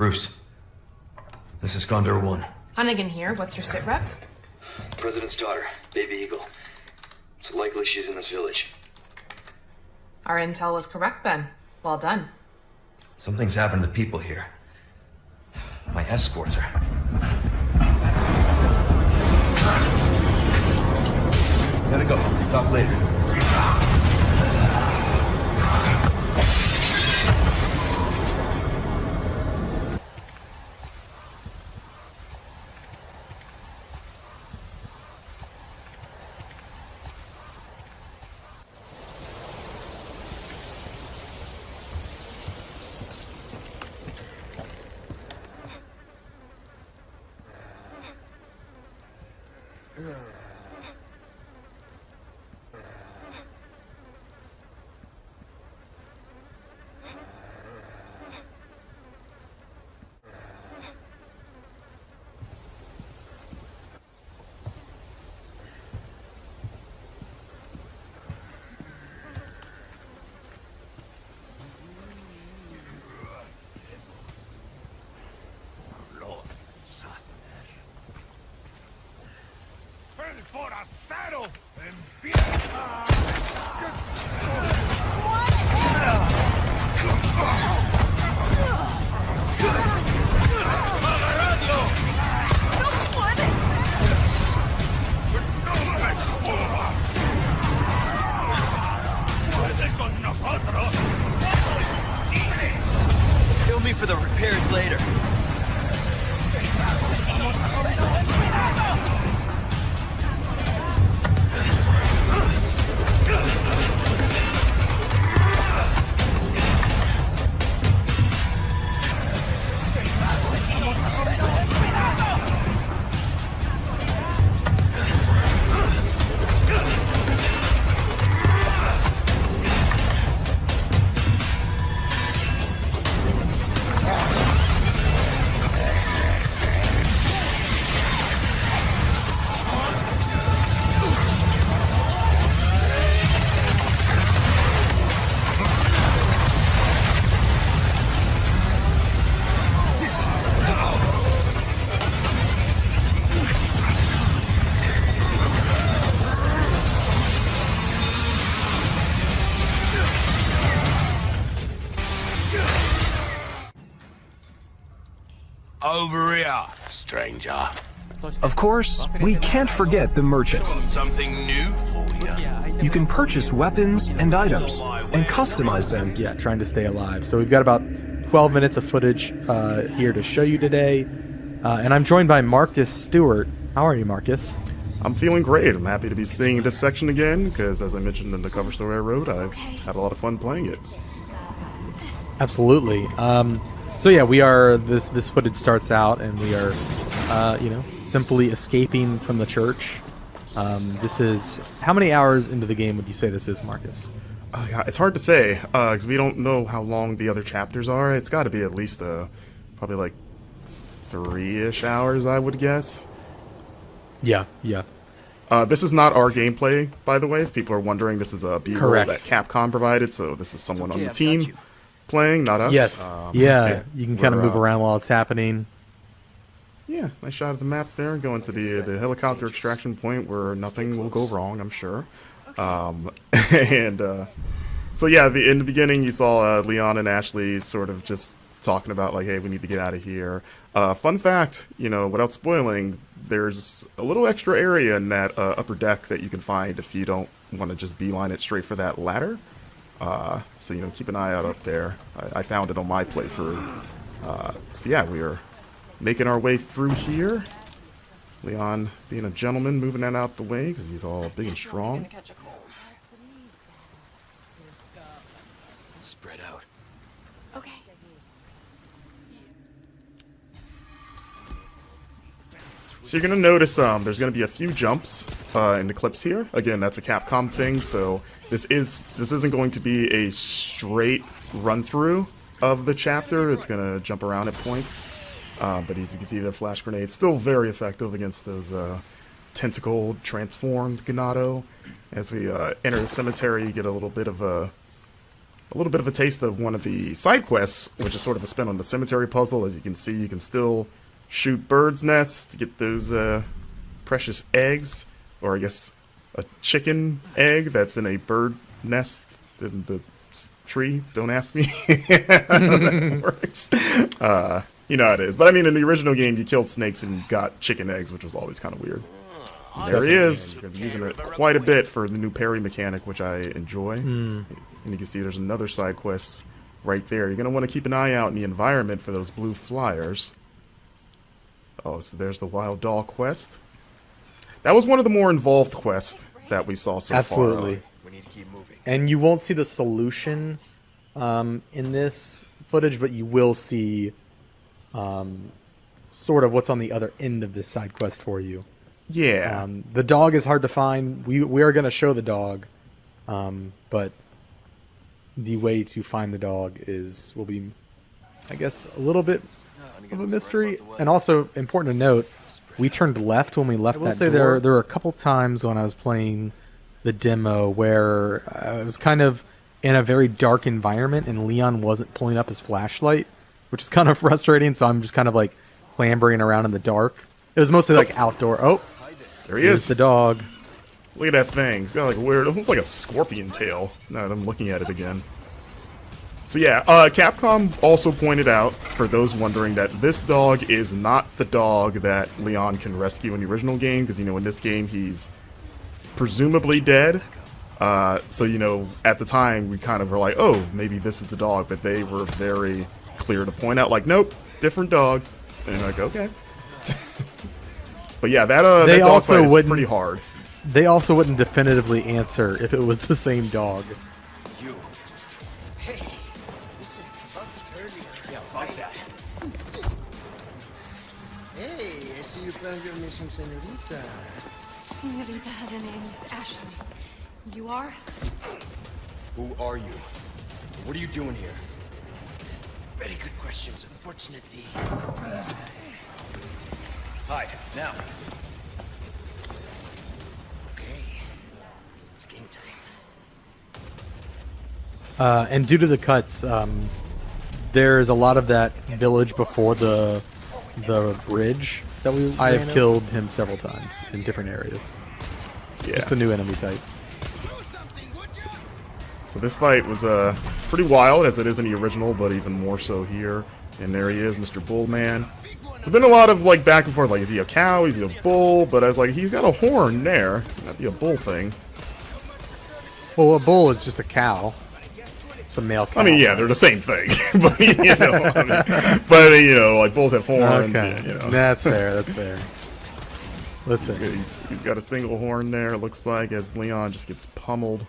Bruce, this is Condor 1. Hunnigan here. What's your sit rep? President's daughter, Baby Eagle. It's likely she's in this village. Our intel was correct then. Well done. Something's happened to the people here. My escorts are... Gotta go. Talk later. forastero empieza. ¡Agarradlo! ¡No puedes! ¡No me jodas! ¡Puede con nosotros! Kill me for the repairs later. Over here, stranger. Of course, we can't forget the merchant. Something new for you. You can purchase weapons and items and customize them. Yeah, trying to stay alive. So we've got about 12 minutes of footage here to show you today. And I'm joined by Marcus Stewart. How are you, Marcus? I'm feeling great. I'm happy to be seeing this section again because, as I mentioned in the cover story I wrote, I've had a lot of fun playing it. Absolutely. So yeah, we are. This footage starts out, and we are, simply escaping from the church. This is how many hours into the game would you say this is, Marcus? Yeah, it's hard to say because we don't know how long the other chapters are. It's got to be at least probably like 3-ish hours, I would guess. Yeah. This is not our gameplay, by the way. If people are wondering, this is a B-roll Correct. that Capcom provided, so this is someone on the team playing, not us. Yes. You can kind of move around while it's happening. Yeah, nice shot of the map there, going to the helicopter extraction point where nothing will go wrong, I'm sure. So yeah, in the beginning you saw Leon and Ashley sort of just talking about like, hey, we need to get out of here. Fun fact, without spoiling, there's a little extra area in that upper deck that you can find if you don't want to just beeline it straight for that ladder. So keep an eye out up there. I found it on my playthrough. So yeah, we are making our way through here. Leon being a gentleman, moving that out the way because he's all big and strong. Spread out. Okay. So you're going to notice there's going to be a few jumps in the clips here. Again, that's a Capcom thing, so this isn't going to be a straight run-through of the chapter. It's going to jump around at points. But as you can see, the flash grenade's still very effective against those tentacled, transformed Ganado. As we enter the cemetery, you get a little bit of a a little bit of a taste of one of the side quests, which is sort of a spin on the cemetery puzzle. As you can see, you can still shoot birds' nests to get those precious eggs, or I guess a chicken egg that's in a bird nest in the tree. Don't ask me how that works. You know how it is. But I mean, in the original game, you killed snakes and got chicken eggs, which was always kind of weird. There he is. You're going to be using it quite a bit for the new parry mechanic, which I enjoy. And you can see there's another side quest right there. You're going to want to keep an eye out in the environment for those blue flyers. Oh, so there's the wild doll quest. That was one of the more involved quests that we saw so far. Absolutely. And you won't see the solution in this footage, but you will see sort of what's on the other end of this side quest for you. Yeah. The dog is hard to find. We are going to show the dog, but the way to find the dog will be, I guess, a little bit of a mystery. And also important to note, we turned left when we left that door. I will say there were a couple times when I was playing the demo where I was kind of in a very dark environment and Leon wasn't pulling up his flashlight, which is kind of frustrating. So I'm just kind of like clambering around in the dark. It was mostly like outdoor. Oh, there he is. The dog. Look at that thing. It's got like a weird, it looks like a scorpion tail. Now that I'm looking at it again. So yeah, Capcom also pointed out, for those wondering, that this dog is not the dog that Leon can rescue in the original game, because, you know, in this game he's presumably dead. So, you know, at the time we kind of were like, oh, maybe this is the dog, but they were very clear to point out, like, nope, different dog. And you're like, okay. But yeah, that dog fight is pretty hard. They also wouldn't definitively answer if it was the same dog. Hey, I see you found your missing senorita. Senorita has a name, Miss Ashley. You are? Who are you? What are you doing here? Very good questions, unfortunately. Hide, now. Okay. It's game time. And due to the cuts, there's a lot of that village before the bridge that I have killed him several times in different areas. Yeah. Just the new enemy type. So this fight was pretty wild, as it is in the original, but even more so here. And there he is, Mr. Bullman. There's been a lot of like back and forth, like, is he a cow, is he a bull? But I was like, he's got a horn there. Not be a bull thing. Well, a bull is just a cow. It's a male cow. I mean, yeah, they're the same thing. But, you know, you know, like bulls have horns. Okay. Yeah, you know. That's fair, that's fair. Listen. He's got a single horn there, it looks like, as Leon just gets pummeled.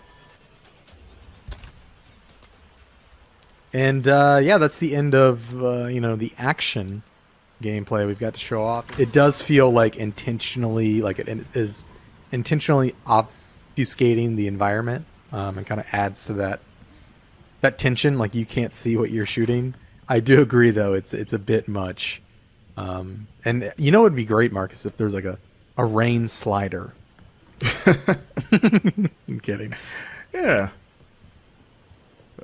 And yeah, that's the end of you know, the action gameplay we've got to show off. It does feel like intentionally, like it is intentionally obfuscating the environment, and kind of adds to that tension. Like you can't see what you're shooting. I do agree, though, it's a bit much. And you know, it'd be great, Marcus, if there's like a rain slider. I'm kidding. Yeah.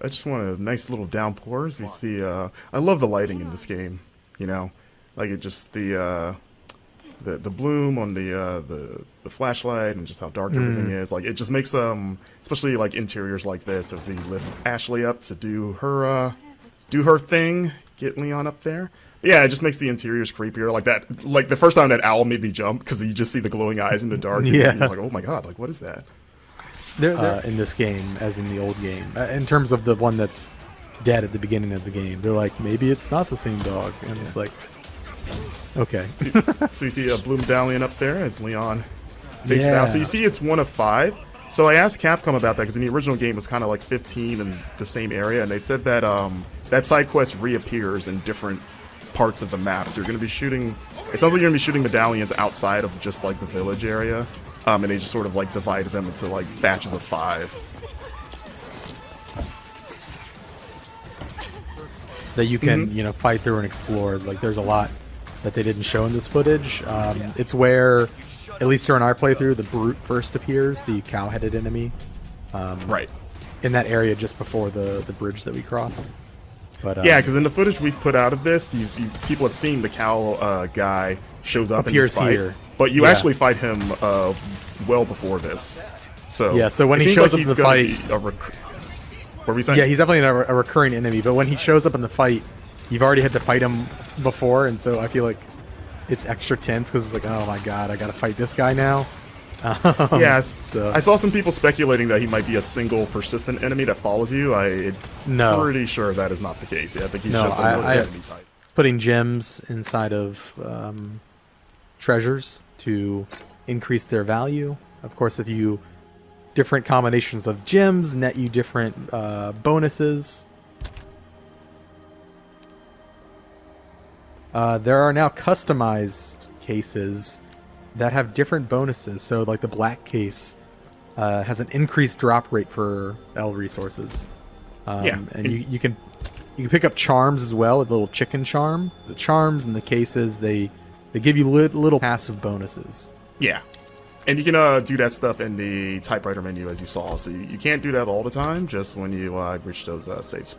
I just want a nice little downpours. We see, I love the lighting in this game, you know, like it just the bloom on the flashlight and just how dark everything is. Like it just makes especially like interiors like this, if we lift Ashley up to do her thing, get Leon up there. Yeah, it just makes the interiors creepier. Like that, like the first time that owl made me jump because you just see the glowing eyes in the dark. Yeah, and you're like, oh my god, like what is that? In this game, as in the old game, in terms of the one that's dead at the beginning of the game, they're like, maybe it's not the same dog, and it's like, okay. So you see a blue medallion up there as Leon takes it out. So you see it's 1 of 5. So I asked Capcom about that because in the original game it was kind of like 15 in the same area, and they said that that side quest reappears in different parts of the map. So you're going to be shooting. It sounds like you're going to be shooting medallions outside of just like the village area. And they just sort of like divide them into like batches of 5. That you can, you know, fight through and explore. Like there's a lot that they didn't show in this footage. It's where, at least during our playthrough, the brute first appears, the cow-headed enemy. Right. in that area just before the bridge that we crossed. But Yeah, because in the footage we've put out of this, people have seen the cow guy shows up in this appears fight, here. but you Yeah. actually fight him well before this. So Yeah, so when it he seems shows like up he's in the gonna fight- be what were we saying? yeah, he's definitely a recurring enemy. But when he shows up in the fight, you've already had to fight him before, and so I feel like it's extra tense because it's like, oh my god, I gotta fight this guy now. Yes. so- I saw some people speculating that he might be a single persistent enemy that follows you. I'm No. pretty sure that is not the case. Yeah, I think he's No, just a more I- enemy type. Putting gems inside of treasures to increase their value. Of course, if you different combinations of gems net you different bonuses. There are now customized cases that have different bonuses. So, like the black case has an increased drop rate for L resources. Yeah. And you can pick up charms as well. The little chicken charm. The charms and the cases they give you little passive bonuses. Yeah. And you can do that stuff in the typewriter menu, as you saw. So you can't do that all the time, just when you reach those save